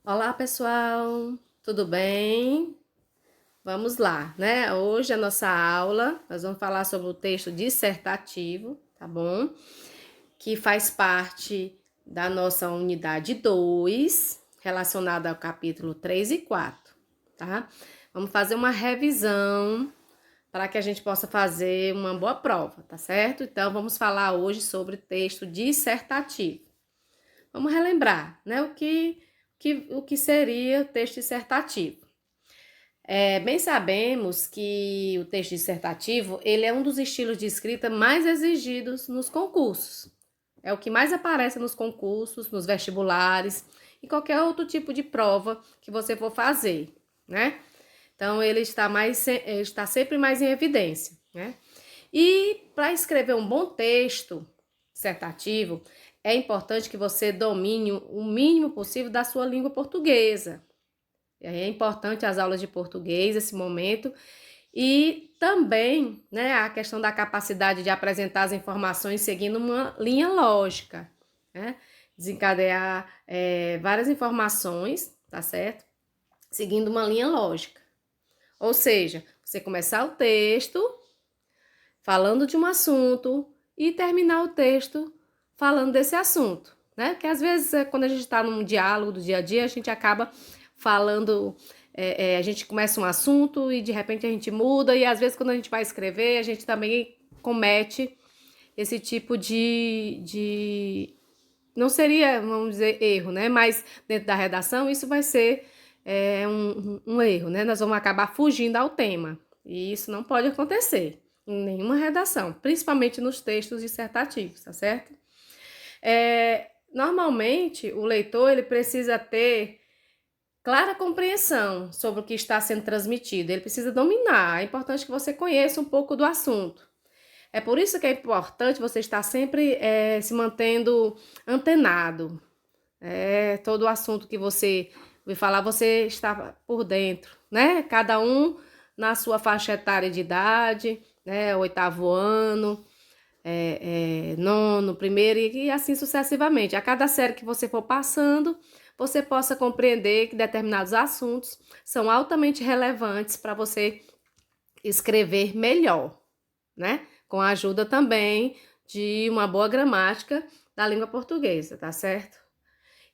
Olá, pessoal, tudo bem? Vamos lá, né? Hoje a nossa aula, nós vamos falar sobre o texto dissertativo, tá bom? Que faz parte da nossa unidade 2, relacionada ao capítulo 3 e 4, tá? Vamos fazer uma revisão para que a gente possa fazer uma boa prova, tá certo? Então, vamos falar hoje sobre texto dissertativo. Vamos relembrar, né? O que seria o texto dissertativo. Bem sabemos que o texto dissertativo ele é um dos estilos de escrita mais exigidos nos concursos. É o que mais aparece nos concursos, nos vestibulares e qualquer outro tipo de prova que você for fazer, né? Então ele está sempre mais em evidência, né? E para escrever um bom texto dissertativo, é importante que você domine o mínimo possível da sua língua portuguesa. É importante as aulas de português nesse momento e também, né, a questão da capacidade de apresentar as informações seguindo uma linha lógica, né? Desencadear várias informações, tá certo? Seguindo uma linha lógica. Ou seja, você começar o texto falando de um assunto e terminar o texto falando desse assunto, né? Porque às vezes, quando a gente está num diálogo do dia a dia, a gente acaba falando, a gente começa um assunto e de repente a gente muda, e às vezes quando a gente vai escrever, a gente também comete esse tipo não seria, vamos dizer, erro, né? Mas dentro da redação isso vai ser um erro, né? Nós vamos acabar fugindo ao tema. E isso não pode acontecer em nenhuma redação, principalmente nos textos dissertativos, tá certo? Normalmente, o leitor ele precisa ter clara compreensão sobre o que está sendo transmitido, ele precisa dominar. É importante que você conheça um pouco do assunto. É por isso que é importante você estar sempre se mantendo antenado. Todo o assunto que você vai falar, você está por dentro, né? Cada um na sua faixa etária de idade, né? Oitavo ano, nono, primeiro e assim sucessivamente. A cada série que você for passando, você possa compreender que determinados assuntos são altamente relevantes para você escrever melhor, né? Com a ajuda também de uma boa gramática da língua portuguesa, tá certo?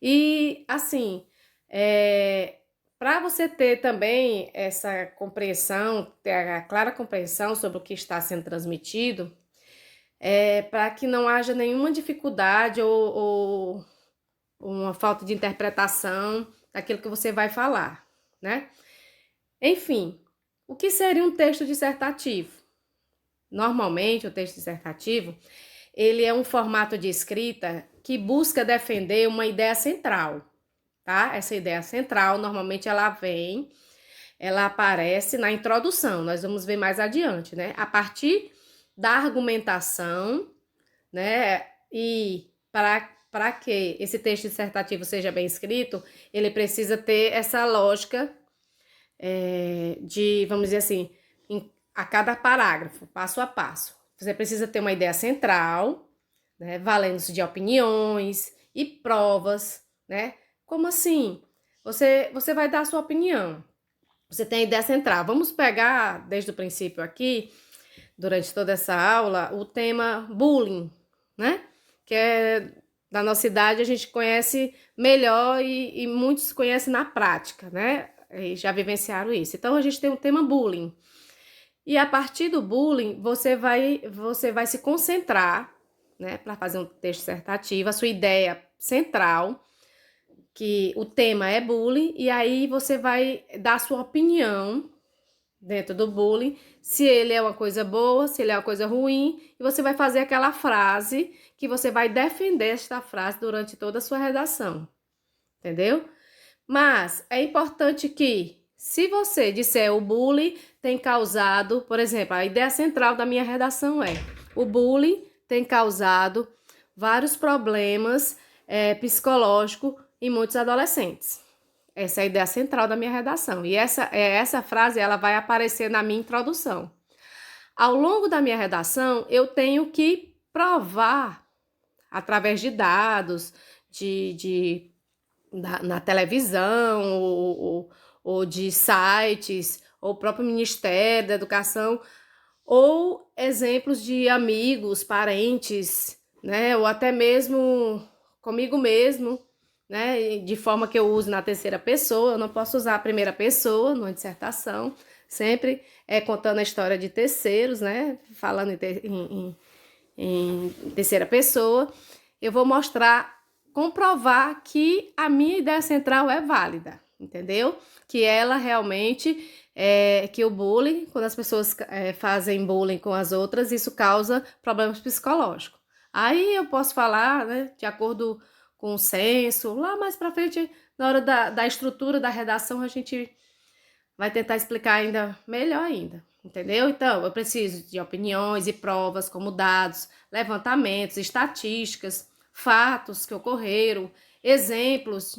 E assim, para você ter também essa compreensão, ter a clara compreensão sobre o que está sendo transmitido, para que não haja nenhuma dificuldade ou uma falta de interpretação daquilo que você vai falar, né? Enfim, o que seria um texto dissertativo? Normalmente, o texto dissertativo, ele é um formato de escrita que busca defender uma ideia central, tá? Essa ideia central, normalmente ela aparece na introdução, nós vamos ver mais adiante, né? A partir da argumentação, né? E para que esse texto dissertativo seja bem escrito, ele precisa ter essa lógica vamos dizer assim, a cada parágrafo, passo a passo. Você precisa ter uma ideia central, né? Valendo-se de opiniões e provas, né? Como assim? Você vai dar a sua opinião. Você tem a ideia central. Vamos pegar desde o princípio aqui, durante toda essa aula, o tema bullying, né? Que é da nossa idade, a gente conhece melhor e muitos conhecem na prática, né? E já vivenciaram isso. Então, a gente tem o tema bullying. E a partir do bullying, você vai se concentrar, né, para fazer um texto dissertativo, a sua ideia central, que o tema é bullying, e aí você vai dar a sua opinião dentro do bullying, se ele é uma coisa boa, se ele é uma coisa ruim, e você vai fazer aquela frase que você vai defender esta frase durante toda a sua redação, entendeu? Mas é importante que, se você disser o bullying tem causado, por exemplo, a ideia central da minha redação é: o bullying tem causado vários problemas psicológicos em muitos adolescentes. Essa é a ideia central da minha redação. E essa frase ela vai aparecer na minha introdução. Ao longo da minha redação, eu tenho que provar, através de dados, de na televisão, ou de sites, ou o próprio Ministério da Educação, ou exemplos de amigos, parentes, né? Ou até mesmo comigo mesmo, né? De forma que eu uso na terceira pessoa, eu não posso usar a primeira pessoa numa dissertação, sempre contando a história de terceiros, né? Falando em terceira pessoa. Eu vou mostrar, comprovar que a minha ideia central é válida, entendeu? Que ela realmente que o bullying, quando as pessoas fazem bullying com as outras, isso causa problemas psicológicos. Aí eu posso falar, né, de acordo com o censo, lá mais pra frente, na hora da estrutura da redação, a gente vai tentar explicar ainda melhor ainda, entendeu? Então, eu preciso de opiniões e provas, como dados, levantamentos, estatísticas, fatos que ocorreram, exemplos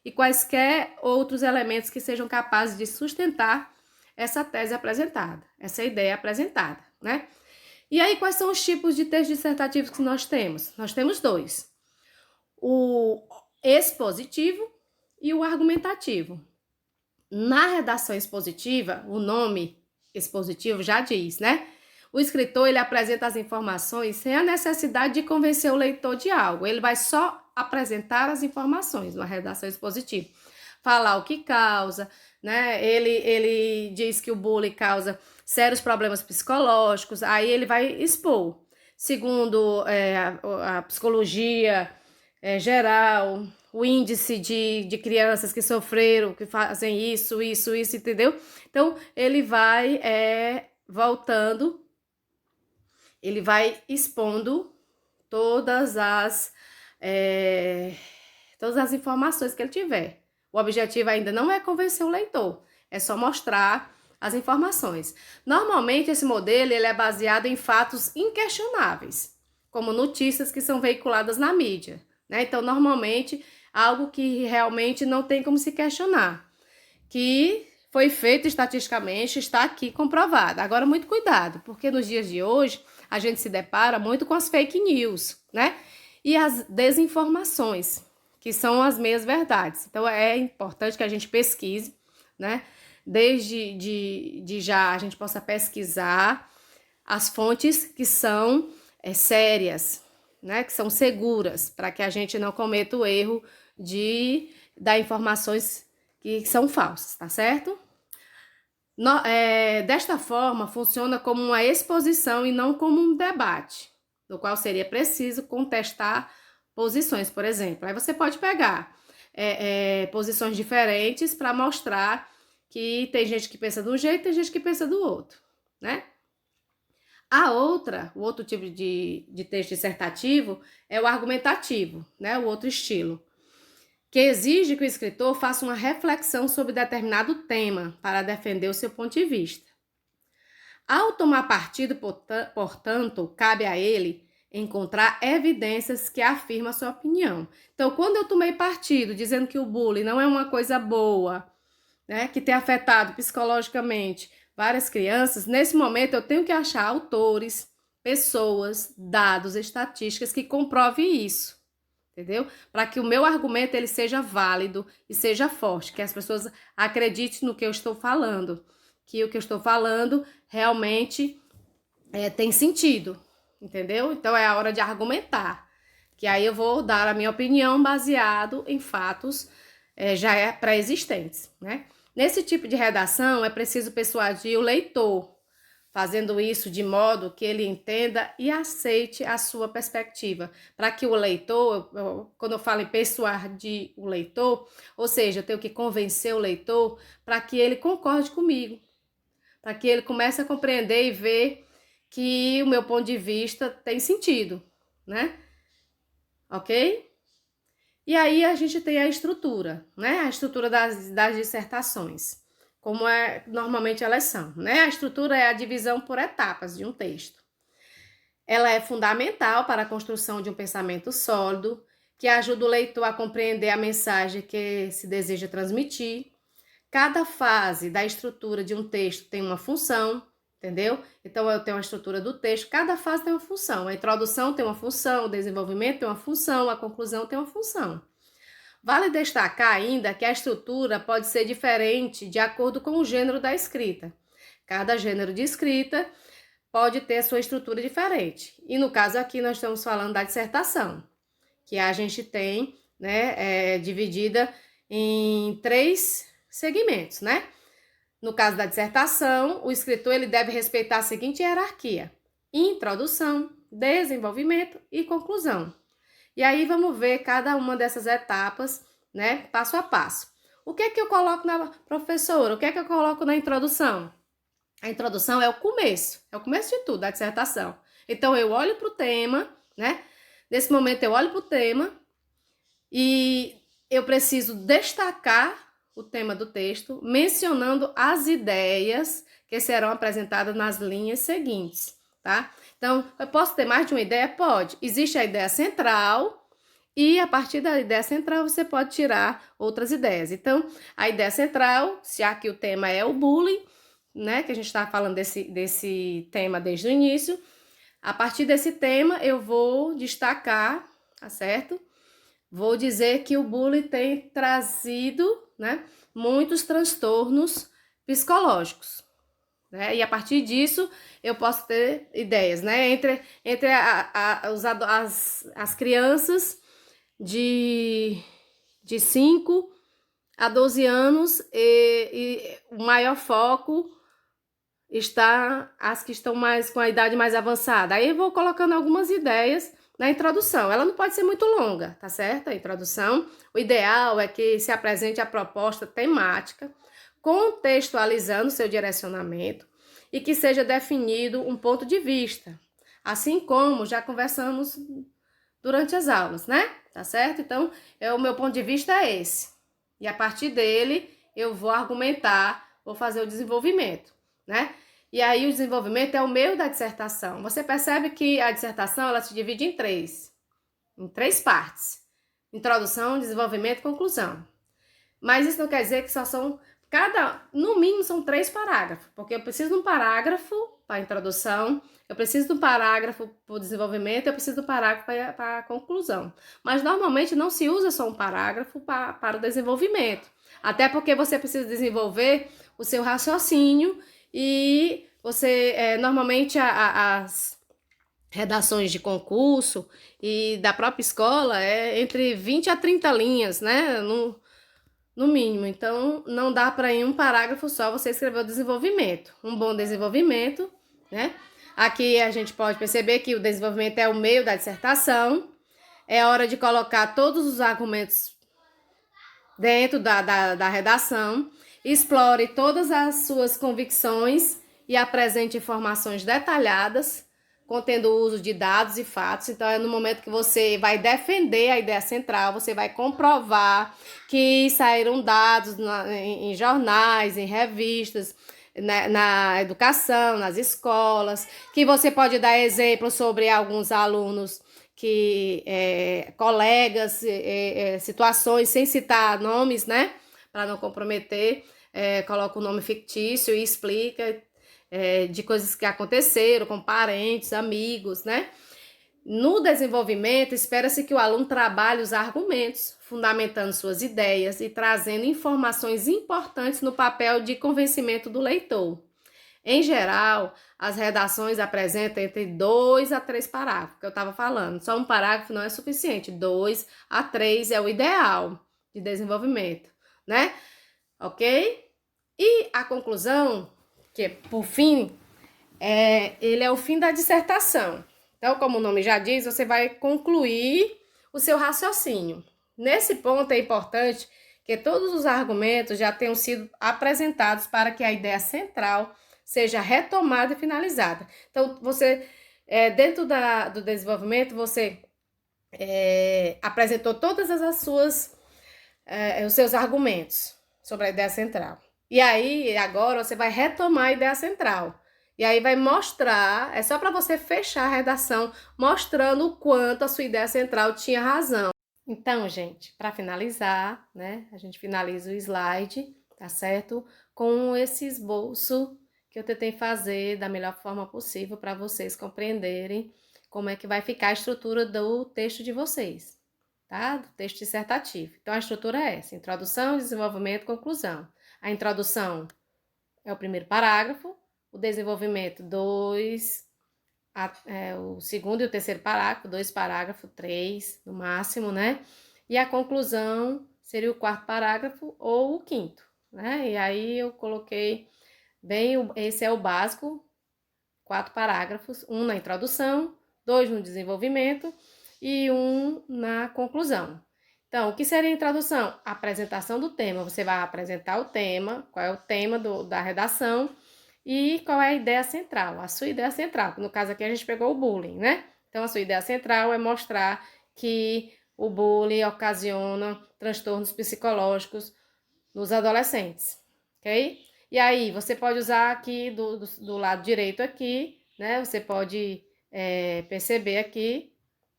e quaisquer outros elementos que sejam capazes de sustentar essa tese apresentada, essa ideia apresentada, né? E aí, quais são os tipos de textos dissertativos que nós temos? Nós temos dois: o expositivo e o argumentativo. Na redação expositiva, o nome expositivo já diz, né? O escritor, ele apresenta as informações sem a necessidade de convencer o leitor de algo. Ele vai só apresentar as informações na redação expositiva. Falar o que causa, né? Ele diz que o bullying causa sérios problemas psicológicos, aí ele vai expor. Segundo a psicologia geral, o índice de crianças que sofreram, que fazem isso, entendeu? Então, ele vai voltando, ele vai expondo todas as informações que ele tiver. O objetivo ainda não é convencer o leitor, é só mostrar as informações. Normalmente, esse modelo ele é baseado em fatos inquestionáveis, como notícias que são veiculadas na mídia, né? Então, normalmente, algo que realmente não tem como se questionar, que foi feito estatisticamente, está aqui comprovado. Agora, muito cuidado, porque nos dias de hoje, a gente se depara muito com as fake news, né? E as desinformações, que são as meias verdades. Então, é importante que a gente pesquise, né? Desde já a gente possa pesquisar as fontes que são sérias, né? Que são seguras, para que a gente não cometa o erro de dar informações que são falsas, tá certo? Desta forma, funciona como uma exposição e não como um debate, no qual seria preciso contestar posições, por exemplo. Aí você pode pegar posições diferentes para mostrar que tem gente que pensa de um jeito e tem gente que pensa do outro, né? O outro tipo de texto dissertativo é o argumentativo, né? O outro estilo, que exige que o escritor faça uma reflexão sobre determinado tema para defender o seu ponto de vista. Ao tomar partido, portanto, cabe a ele encontrar evidências que afirmam a sua opinião. Então, quando eu tomei partido dizendo que o bullying não é uma coisa boa, né, que tem afetado psicologicamente várias crianças, nesse momento eu tenho que achar autores, pessoas, dados, estatísticas que comprovem isso, entendeu? Para que o meu argumento ele seja válido e seja forte, que as pessoas acreditem no que eu estou falando, que o que eu estou falando realmente tem sentido, entendeu? Então é a hora de argumentar, que aí eu vou dar a minha opinião baseado em fatos já pré-existentes, né? Nesse tipo de redação, é preciso persuadir o leitor, fazendo isso de modo que ele entenda e aceite a sua perspectiva. Para que o leitor, quando eu falo em persuadir o leitor, ou seja, eu tenho que convencer o leitor para que ele concorde comigo, para que ele comece a compreender e ver que o meu ponto de vista tem sentido, né? Ok? E aí a gente tem a estrutura, né? A estrutura das dissertações, como normalmente elas são, né? A estrutura é a divisão por etapas de um texto. Ela é fundamental para a construção de um pensamento sólido, que ajuda o leitor a compreender a mensagem que se deseja transmitir. Cada fase da estrutura de um texto tem uma função, entendeu? Então, eu tenho a estrutura do texto, cada fase tem uma função. A introdução tem uma função, o desenvolvimento tem uma função, a conclusão tem uma função. Vale destacar ainda que a estrutura pode ser diferente de acordo com o gênero da escrita. Cada gênero de escrita pode ter sua estrutura diferente. E no caso aqui nós estamos falando da dissertação, que a gente tem, né, dividida em 3 segmentos, né? No caso da dissertação, o escritor ele deve respeitar a seguinte hierarquia: introdução, desenvolvimento e conclusão. E aí vamos ver cada uma dessas etapas, né, passo a passo. O que é que eu coloco na professora? O que é que eu coloco na introdução? A introdução é o começo de tudo, da dissertação. Então eu olho para o tema, né? Nesse momento eu olho para o tema e eu preciso destacar o tema do texto, mencionando as ideias que serão apresentadas nas linhas seguintes, tá? Então, eu posso ter mais de uma ideia? Pode. Existe a ideia central e a partir da ideia central você pode tirar outras ideias. Então, a ideia central, se aqui o tema é o bullying, né, que a gente está falando desse tema desde o início, a partir desse tema eu vou destacar, tá certo? Vou dizer que o bullying tem trazido, né, muitos transtornos psicológicos, né? E a partir disso eu posso ter ideias, né? Entre as crianças de 5 a 12 anos e o maior foco está as que estão mais com a idade mais avançada. Aí eu vou colocando algumas ideias na introdução. Ela não pode ser muito longa, tá certo? A introdução. O ideal é que se apresente a proposta temática, contextualizando seu direcionamento e que seja definido um ponto de vista, assim como já conversamos durante as aulas, né? Tá certo? Então, o meu ponto de vista é esse. E a partir dele, eu vou argumentar, vou fazer o desenvolvimento, né? E aí o desenvolvimento é o meio da dissertação. Você percebe que a dissertação ela se divide em três partes: introdução, desenvolvimento e conclusão. Mas isso não quer dizer que só são no mínimo são 3 parágrafos, porque eu preciso de um parágrafo para a introdução, eu preciso de um parágrafo para o desenvolvimento, eu preciso de um parágrafo para a conclusão. Mas normalmente não se usa só um parágrafo para o desenvolvimento, até porque você precisa desenvolver o seu raciocínio e você, normalmente as redações de concurso e da própria escola é entre 20 a 30 linhas, né? No mínimo. Então, não dá para em um parágrafo só você escrever o desenvolvimento. Um bom desenvolvimento, né? Aqui a gente pode perceber que o desenvolvimento é o meio da dissertação. É hora de colocar todos os argumentos dentro da redação. Explore todas as suas convicções e apresente informações detalhadas, contendo o uso de dados e fatos. Então, é no momento que você vai defender a ideia central, você vai comprovar que saíram dados em jornais, em revistas, na educação, nas escolas, que você pode dar exemplos sobre alguns alunos colegas, situações, sem citar nomes, né? Para não comprometer, coloca o nome fictício e explica de coisas que aconteceram com parentes, amigos, né? No desenvolvimento, espera-se que o aluno trabalhe os argumentos, fundamentando suas ideias e trazendo informações importantes no papel de convencimento do leitor. Em geral, as redações apresentam entre 2 a 3 parágrafos, que eu estava falando. Só um parágrafo não é suficiente, 2 a 3 é o ideal de desenvolvimento, né? Ok? E a conclusão, que por fim, ele é o fim da dissertação. Então, como o nome já diz, você vai concluir o seu raciocínio. Nesse ponto é importante que todos os argumentos já tenham sido apresentados para que a ideia central seja retomada e finalizada. Então, você, dentro do desenvolvimento, você apresentou todas os seus argumentos sobre a ideia central. E aí, agora, você vai retomar a ideia central. E aí vai mostrar, é só para você fechar a redação, mostrando o quanto a sua ideia central tinha razão. Então, gente, para finalizar, né, a gente finaliza o slide, tá certo? Com esse esboço que eu tentei fazer da melhor forma possível para vocês compreenderem como é que vai ficar a estrutura do texto de vocês. tá? Do texto dissertativo. Então, a estrutura é essa: introdução, desenvolvimento, conclusão. A introdução é o primeiro parágrafo, o desenvolvimento, o segundo e o terceiro parágrafo, 2 parágrafos, 3 no máximo, né? E a conclusão seria o quarto parágrafo ou o quinto, né? E aí eu coloquei esse é o básico, 4 parágrafos, um na introdução, 2 no desenvolvimento e um na conclusão. Então, o que seria a introdução? A apresentação do tema. Você vai apresentar o tema, qual é o tema da redação e qual é a ideia central, a sua ideia central. No caso aqui a gente pegou o bullying, né? Então, a sua ideia central é mostrar que o bullying ocasiona transtornos psicológicos nos adolescentes, ok? E aí, você pode usar aqui do lado direito aqui, né? Você pode perceber aqui,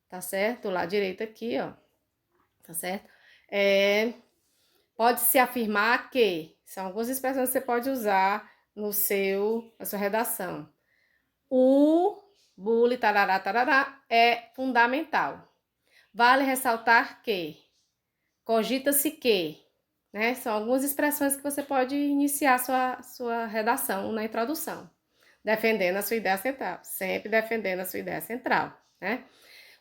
tá certo? Do lado direito aqui, ó, tá certo? Pode-se afirmar que, são algumas expressões que você pode usar na sua redação. O bullying, tarará, tarará, é fundamental. Vale ressaltar que, cogita-se que, né? São algumas expressões que você pode iniciar sua redação na introdução, defendendo a sua ideia central, sempre defendendo a sua ideia central, né?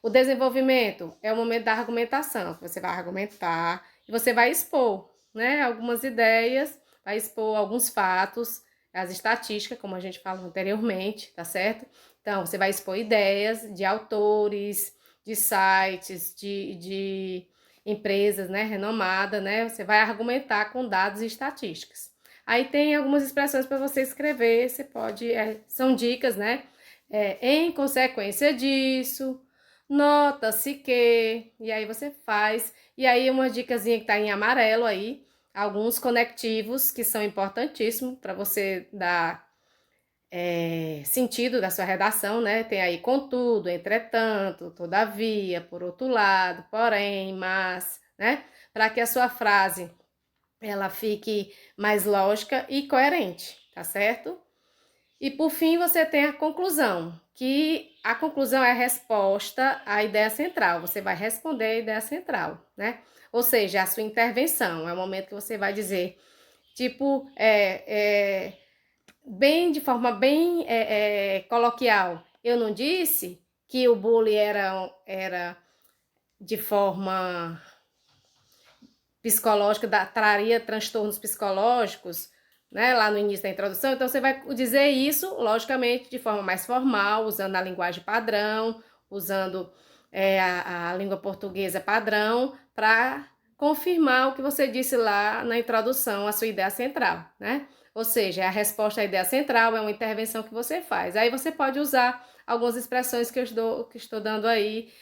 O desenvolvimento é o momento da argumentação, que você vai argumentar e você vai expor, né, algumas ideias, vai expor alguns fatos, as estatísticas, como a gente falou anteriormente, tá certo? Então, você vai expor ideias de autores, de sites, de empresas, né, renomadas, né? Você vai argumentar com dados e estatísticas. Aí tem algumas expressões para você escrever, você pode, são dicas, né? Em consequência disso, nota-se que, e aí você faz, e aí uma dicasinha que tá em amarelo aí, alguns conectivos que são importantíssimos para você dar sentido da sua redação, né? Tem aí contudo, entretanto, todavia, por outro lado, porém, mas, né? Para que a sua frase ela fique mais lógica e coerente, tá certo? E por fim você tem a conclusão, que a conclusão é a resposta à ideia central. Você vai responder a ideia central, né? Ou seja, a sua intervenção. É o momento que você vai dizer, tipo, de forma bem coloquial. Eu não disse que o bullying era de forma psicológica, traria transtornos psicológicos, né, lá no início da introdução. Então, você vai dizer isso, logicamente, de forma mais formal, usando a linguagem padrão, usando a língua portuguesa padrão, para confirmar o que você disse lá na introdução, a sua ideia central, né? Ou seja, a resposta à ideia central é uma intervenção que você faz. Aí você pode usar algumas expressões que eu estou dando aí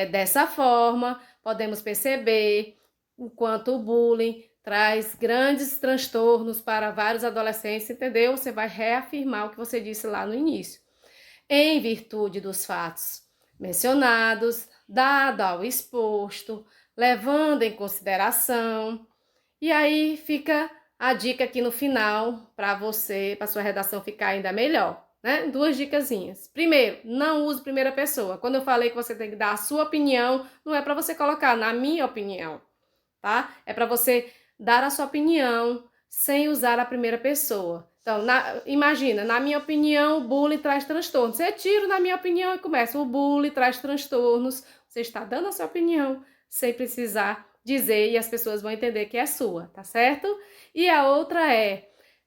dessa forma. Podemos perceber o quanto o bullying traz grandes transtornos para vários adolescentes, entendeu? Você vai reafirmar o que você disse lá no início. Em virtude dos fatos mencionados, dado ao exposto, levando em consideração, e aí fica a dica aqui no final para você, para sua redação ficar ainda melhor, né? 2 dicasinhas. Primeiro, não use primeira pessoa. Quando eu falei que você tem que dar a sua opinião, não é para você colocar na minha opinião, tá? É para você dar a sua opinião sem usar a primeira pessoa. Então, imagina, na minha opinião, o bullying traz transtornos. Você tira na minha opinião e começa, o bullying traz transtornos. Você está dando a sua opinião sem precisar dizer e as pessoas vão entender que é sua, tá certo? E a outra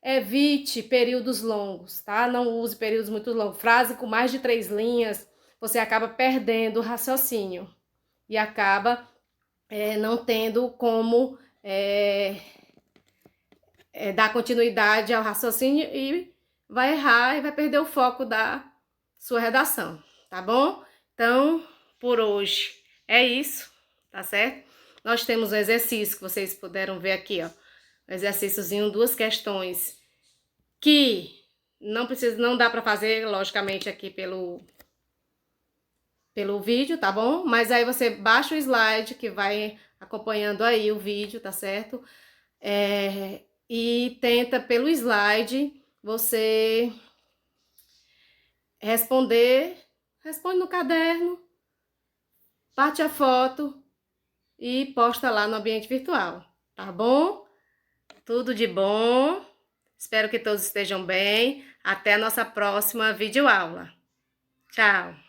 evite períodos longos, tá? Não use períodos muito longos. Frase com mais de 3 linhas, você acaba perdendo o raciocínio e acaba não tendo como dar continuidade ao raciocínio e vai errar e vai perder o foco da sua redação, tá bom? Então, por hoje é isso, tá certo? Nós temos um exercício que vocês puderam ver aqui, ó. Um exercíciozinho, 2 questões que não dá para fazer, logicamente, aqui pelo vídeo, tá bom? Mas aí você baixa o slide que vai acompanhando aí o vídeo, tá certo? E tenta pelo slide você responde no caderno, bate a foto e posta lá no ambiente virtual, tá bom? Tudo de bom. Espero que todos estejam bem. Até a nossa próxima videoaula. Tchau!